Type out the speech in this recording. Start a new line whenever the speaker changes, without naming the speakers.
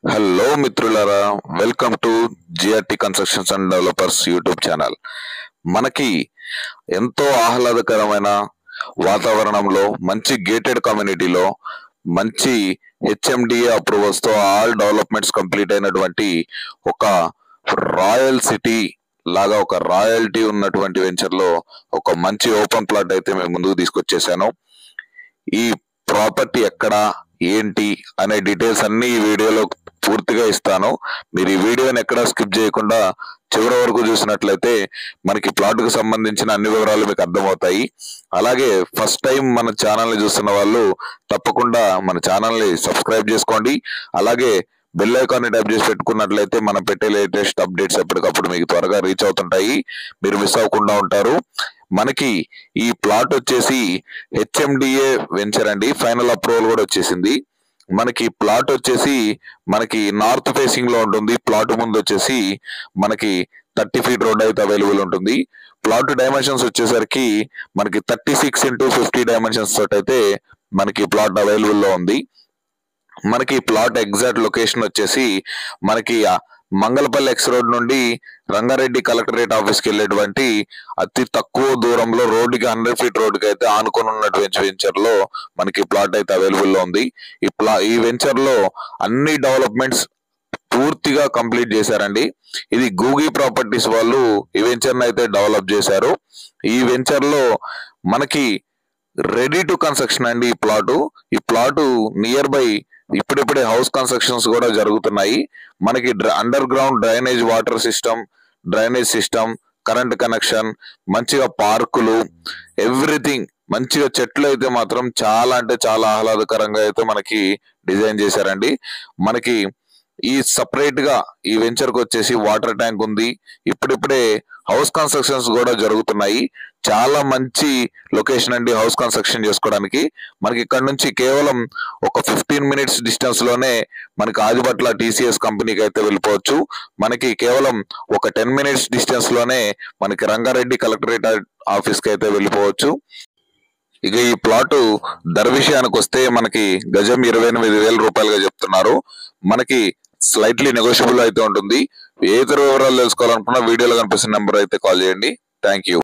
Hello మిత్రులారా, welcome to GRT constructions and developers YouTube channel. మనకి ఎంతో ఆహ్లాదకరమైన వాతావరణంలో మంచి గేటెడ్ కమ్యూనిటీలో మంచి హెచ్ఎండిఏ అప్రూవల్స్ తో ఆల్ డెవలప్మెంట్స్ కంప్లీట్ అయినటువంటి ఒక రాయల్ సిటీ లాగా ఒక రాయల్టీ ఉన్నటువంటి వెంచర్ లో ఒక మంచి ఓపెన్ ప్లాట్ అయితే మేము ముందుకు తీసుకొచ్చేసాను. ఈ ప్రాపర్టీ ఎక్కడ ఏంటి అనే డీటెయిల్స్ అన్ని ఈ వీడియోలో పూర్తిగా ఇస్తాను. మీరు ఈ వీడియోని ఎక్కడా స్కిప్ చేయకుండా చివరి వరకు చూసినట్లయితే మనకి ప్లాట్ కు సంబంధించిన అన్ని వివరాలు మీకు అర్థమవుతాయి. అలాగే ఫస్ట్ టైం మన ఛానల్ ని చూస్తున్న వాళ్ళు తప్పకుండా మన ఛానల్ ని సబ్స్క్రైబ్ చేసుకోండి. అలాగే బెల్ ఐకాన్ ని ట్యాప్ చేసి పెట్టుకున్నట్లయితే మనం పెట్టే లేటెస్ట్ అప్డేట్స్ ఎప్పటికప్పుడు మీకు త్వరగా రీచ్ అవుతుంటాయి, మీరు మిస్ అవ్వకుండా ఉంటారు. మనకి ఈ ప్లాట్ వచ్చేసి హెచ్ఎండిఏ వెంచర్ అండి, ఫైనల్ అప్రూవల్ కూడా వచ్చేసింది. మనకి ప్లాట్ వచ్చేసి మనకి నార్త్ ఫేసింగ్ లో ఉంటుంది. ప్లాట్ ముందు వచ్చేసి మనకి 30 ఫీట్ రోడ్ అయితే అవైలబుల్ ఉంటుంది. ప్లాట్ డైమెన్షన్స్ వచ్చేసరికి మనకి 36x50 డైమెన్షన్స్ తోటి అయితే మనకి ప్లాట్ అవైలబుల్ లో ఉంది. మనకి ప్లాట్ ఎగ్జాక్ట్ లొకేషన్ వచ్చేసి మనకి మంగళపల్లి ఎక్స్ రోడ్ నుండి రంగారెడ్డి కలెక్టరేట్ ఆఫీస్కి వెళ్ళేటువంటి అతి తక్కువ దూరంలో రోడ్డుకి 100 ఫీట్ రోడ్డుకి అయితే ఆనుకొని ఉన్నటువంటి వెంచర్ లో మనకి ప్లాట్ అయితే అవైలబుల్ లో ఉంది. ఈ వెంచర్ లో అన్ని డెవలప్మెంట్స్ పూర్తిగా కంప్లీట్ చేశారండి. ఇది గూగి ప్రాపర్టీస్ వాళ్ళు ఈ వెంచర్ అయితే డెవలప్ చేశారు. ఈ వెంచర్ లో మనకి రెడీ టు కన్స్ట్రక్షన్ అండి ఈ ప్లాటు నియర్ బై ఇప్పుడిప్పుడే హౌస్ కన్స్ట్రక్షన్స్ కూడా జరుగుతున్నాయి. మనకి under ground drainage system, current connection, మంచిగా పార్కులు, ఎవ్రీథింగ్ మంచిగా చెట్లు అయితే మాత్రం చాలా అంటే చాలా ఆహ్లాదకరంగా అయితే మనకి డిజైన్ చేశారండి. మనకి ఈ సపరేట్ గా ఈ వెంచర్ కు వచ్చేసి వాటర్ ట్యాంక్ ఉంది. ఇప్పుడిప్పుడే హౌస్ కన్స్ట్రక్షన్స్ కూడా జరుగుతున్నాయి. చాలా మంచి లొకేషన్ అండి హౌస్ కన్స్ట్రక్షన్ చేసుకోవడానికి. మనకి ఇక్కడ నుంచి కేవలం ఒక 15 మినిట్స్ డిస్టెన్స్ లోనే మనకి ఆదిబట్ల టీసీఎస్ కంపెనీకి అయితే వెళ్ళిపోవచ్చు. మనకి కేవలం ఒక 10 మినిట్స్ డిస్టెన్స్ లోనే మనకి రంగారెడ్డి కలెక్టరేట్ ఆఫీస్ కి అయితే వెళ్ళిపోవచ్చు. ఇక ఈ ప్లాట్ ధర విషయానికి వస్తే మనకి గజం 28,000 రూపాయలుగా చెప్తున్నారు. మనకి స్లైట్లీ నెగోషియబుల్ అయితే ఉంటుంది. ఏ ఇతర వివరాలు తెలుసుకోవాలనుకున్నా వీడియోలో కనిపిస్తున్న నెంబర్ అయితే కాల్ చేయండి. Thank you.